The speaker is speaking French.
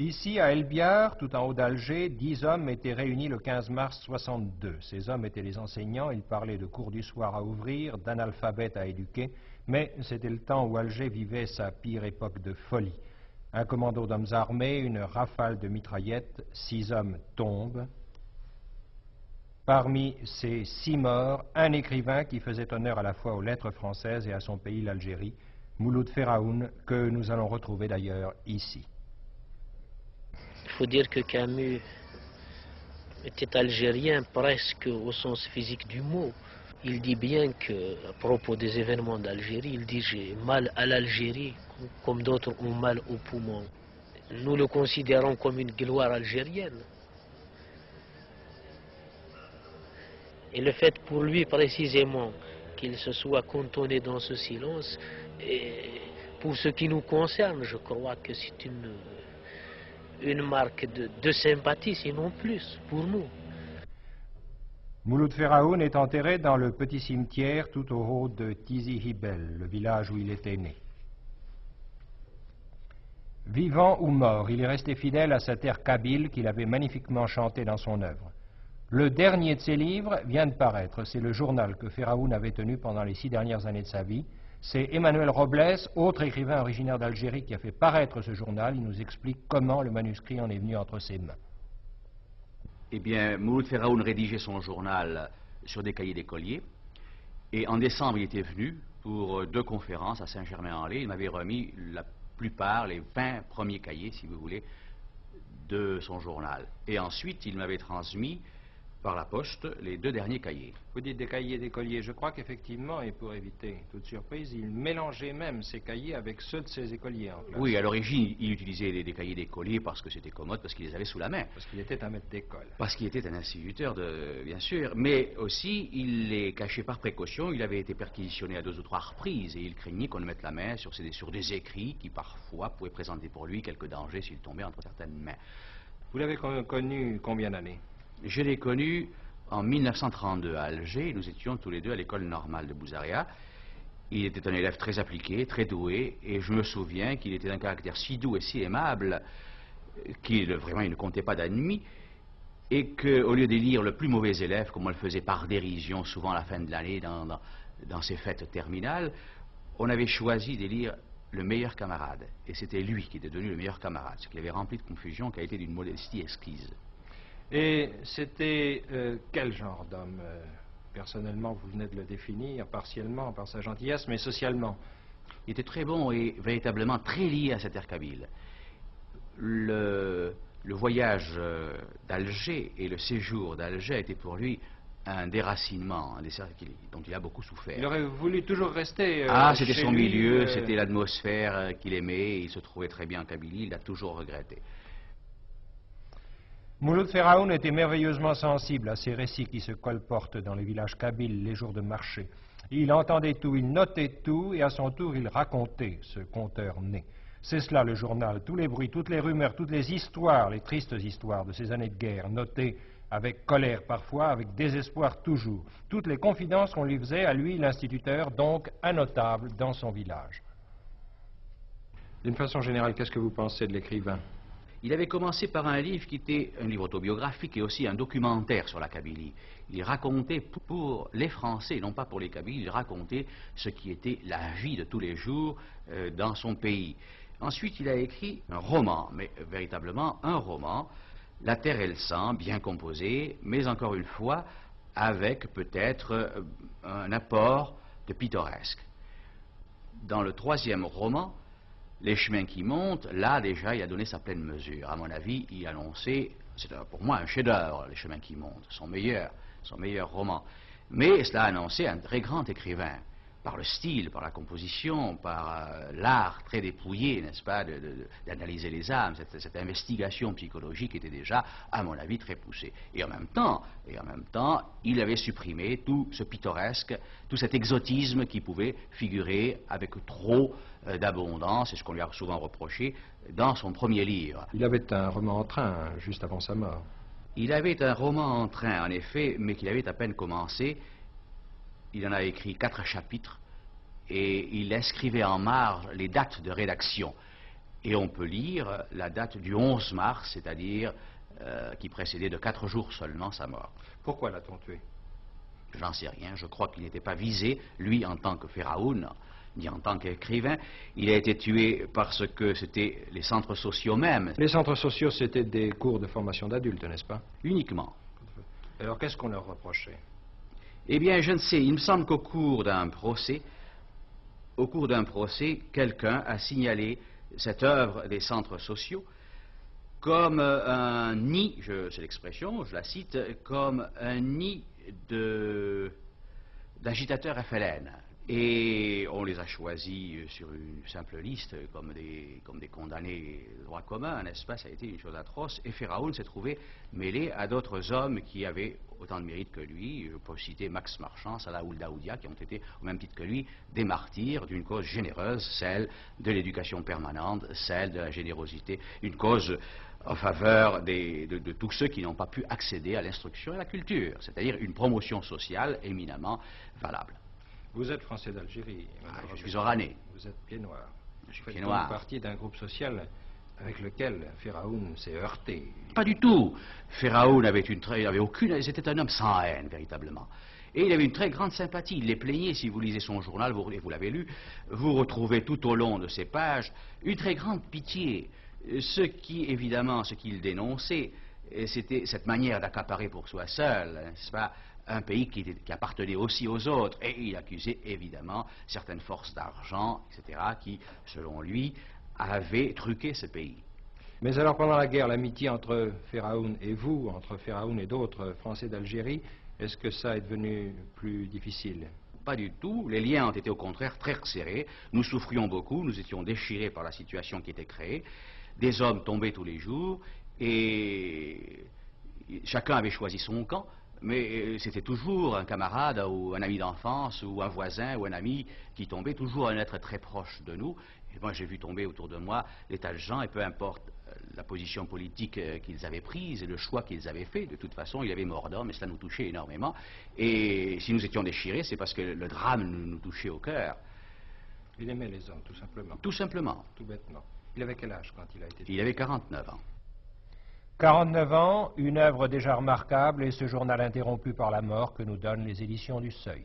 Ici, à El Biar, tout en haut d'Alger, 10 hommes étaient réunis le 15 mars 62. Ces hommes étaient les enseignants, ils parlaient de cours du soir à ouvrir, d'analphabètes à éduquer, mais c'était le temps où Alger vivait sa pire époque de folie. Un commando d'hommes armés, une rafale de mitraillettes, 6 hommes tombent. Parmi ces 6 morts, un écrivain qui faisait honneur à la fois aux lettres françaises et à son pays, l'Algérie, Mouloud Feraoun, que nous allons retrouver d'ailleurs ici. Il faut dire que Camus était algérien presque au sens physique du mot. Il dit bien que, à propos des événements d'Algérie, il dit « j'ai mal à l'Algérie comme d'autres ont mal aux poumons ». Nous le considérons comme une gloire algérienne. Et le fait pour lui précisément qu'il se soit cantonné dans ce silence, et pour ce qui nous concerne, je crois que c'est une marque de sympathie, sinon plus, pour nous. Mouloud Feraoun est enterré dans le petit cimetière tout au haut de Tizi Hibel, le village où il était né. Vivant ou mort, il est resté fidèle à sa terre kabyle qu'il avait magnifiquement chantée dans son œuvre. Le dernier de ses livres vient de paraître, c'est le journal que Feraoun avait tenu pendant les 6 dernières années de sa vie. C'est Emmanuel Robles, autre écrivain originaire d'Algérie, qui a fait paraître ce journal. Il nous explique comment le manuscrit en est venu entre ses mains. Eh bien, Mouloud Feraoun rédigeait son journal sur des cahiers d'écoliers. Et en décembre, il était venu pour 2 conférences à Saint-Germain-en-Laye. Il m'avait remis la plupart, les 20 premiers cahiers, si vous voulez, de son journal. Et ensuite, il m'avait transmis par la poste les 2 derniers cahiers. Vous dites des cahiers d'écoliers. Je crois qu'effectivement, et pour éviter toute surprise, il mélangeait même ses cahiers avec ceux de ses écoliers en classe. Oui, à l'origine, il utilisait des cahiers d'écoliers parce que c'était commode, parce qu'il les avait sous la main. Parce qu'il était un maître d'école. Parce qu'il était un instituteur, bien sûr. Mais aussi, il les cachait par précaution. Il avait été perquisitionné à 2 ou 3 reprises et il craignait qu'on ne mette la main sur des écrits qui parfois pouvaient présenter pour lui quelques dangers s'ils tombaient entre certaines mains. Vous l'avez connu combien d'années? Je l'ai connu en 1932 à Alger. Nous étions tous les 2 à l'école normale de Bouzaria. Il était un élève très appliqué, très doué, et je me souviens qu'il était d'un caractère si doux et si aimable qu'il vraiment il ne comptait pas d'ennemis, et qu'au lieu d'élire le plus mauvais élève, comme on le faisait par dérision souvent à la fin de l'année dans ses fêtes terminales, on avait choisi d'élire le meilleur camarade. Et c'était lui qui était devenu le meilleur camarade, ce qui avait rempli de confusion, qui a été d'une modestie exquise. Et c'était quel genre d'homme personnellement, vous venez de le définir partiellement par sa gentillesse, mais socialement? Il était très bon et véritablement très lié à cette terre kabyle. Le voyage d'Alger et le séjour d'Alger était pour lui un déracinement, dont il a beaucoup souffert. Il aurait voulu toujours rester c'était chez son lui, milieu, c'était l'atmosphère qu'il aimait, il se trouvait très bien en Kabylie, il l'a toujours regretté. Mouloud Feraoun était merveilleusement sensible à ces récits qui se colportent dans les villages kabyles les jours de marché. Il entendait tout, il notait tout, et à son tour il racontait, ce conteur né. C'est cela le journal, tous les bruits, toutes les rumeurs, toutes les histoires, les tristes histoires de ces années de guerre, notées avec colère parfois, avec désespoir toujours. Toutes les confidences qu'on lui faisait à lui, l'instituteur, donc un notable dans son village. D'une façon générale, qu'est-ce que vous pensez de l'écrivain? Il avait commencé par un livre qui était un livre autobiographique et aussi un documentaire sur la Kabylie. Il racontait pour les Français, non pas pour les Kabyles, il racontait ce qui était la vie de tous les jours dans son pays. Ensuite, il a écrit un roman, mais véritablement un roman, La terre et le sang, bien composé, mais encore une fois, avec peut-être un apport de pittoresque. Dans le 3e roman, Les chemins qui montent, là déjà il a donné sa pleine mesure. À mon avis, il annonçait, c'est pour moi un chef-d'œuvre, Les chemins qui montent, son meilleur roman. Mais cela a annoncé un très grand écrivain, par le style, par la composition, par l'art très dépouillé, n'est-ce pas, d'analyser les âmes. Cette investigation psychologique était déjà, à mon avis, très poussée. Et en même temps, il avait supprimé tout ce pittoresque, tout cet exotisme qui pouvait figurer avec trop d'abondance, et ce qu'on lui a souvent reproché, dans son premier livre. Il avait un roman en train, juste avant sa mort. Il avait un roman en train, en effet, mais qu'il avait à peine commencé. Il en a écrit 4 chapitres et il inscrivait en marge les dates de rédaction. Et on peut lire la date du 11 mars, c'est-à-dire qui précédait de 4 jours seulement sa mort. Pourquoi l'a-t-on tué? J'en sais rien, je crois qu'il n'était pas visé, lui en tant que Féraoun, ni en tant qu'écrivain. Il a été tué parce que c'était les centres sociaux même. Les centres sociaux, c'était des cours de formation d'adultes, n'est-ce pas? Uniquement. Alors qu'est-ce qu'on leur reprochait? Eh bien, je ne sais, il me semble qu'au cours d'un procès, quelqu'un a signalé cette œuvre des centres sociaux comme un nid, c'est l'expression, je la cite, comme un nid d'agitateurs FLN. Et on les a choisis sur une simple liste comme des condamnés de droit commun, n'est-ce pas? Ça a été une chose atroce. Et Féraoun s'est trouvé mêlé à d'autres hommes qui avaient autant de mérite que lui. Je peux citer Max Marchand, Salah Ould Daoudia, qui ont été, au même titre que lui, des martyrs d'une cause généreuse, celle de l'éducation permanente, celle de la générosité, une cause en faveur de tous ceux qui n'ont pas pu accéder à l'instruction et à la culture, c'est-à-dire une promotion sociale éminemment valable. Vous êtes français d'Algérie. Je suis oranais. Vous êtes pied noir. Je suis Vous pied faites noir. partie d'un groupe social avec lequel Féraoun s'est heurté. Pas du tout. Féraoun c'était un homme sans haine, véritablement. Et il avait une très grande sympathie. Il les plaignait, si vous lisez son journal, et vous l'avez lu, vous retrouvez tout au long de ces pages une très grande pitié. Ce qu'il dénonçait, c'était cette manière d'accaparer pour soi seul, n'est-ce pas, un pays qui appartenait aussi aux autres. Et il accusait évidemment certaines forces d'argent, etc., qui, selon lui, avaient truqué ce pays. Mais alors, pendant la guerre, l'amitié entre Féraoun et vous, entre Féraoun et d'autres Français d'Algérie, est-ce que ça est devenu plus difficile? Pas du tout. Les liens ont été au contraire très resserrés. Nous souffrions beaucoup, nous étions déchirés par la situation qui était créée. Des hommes tombaient tous les jours et chacun avait choisi son camp. Mais c'était toujours un camarade ou un ami d'enfance ou un voisin ou un ami qui tombait, toujours un être très proche de nous. Et moi j'ai vu tomber autour de moi des tas de gens, et peu importe la position politique qu'ils avaient prise et le choix qu'ils avaient fait, de toute façon il y avait mort d'homme et cela nous touchait énormément. Et si nous étions déchirés, c'est parce que le drame nous touchait au cœur. Il aimait les hommes, tout simplement. Tout simplement. Tout bêtement. Il avait quel âge quand il a été tué? Il avait 49 ans. 49 ans, une œuvre déjà remarquable et ce journal interrompu par la mort que nous donnent les éditions du Seuil.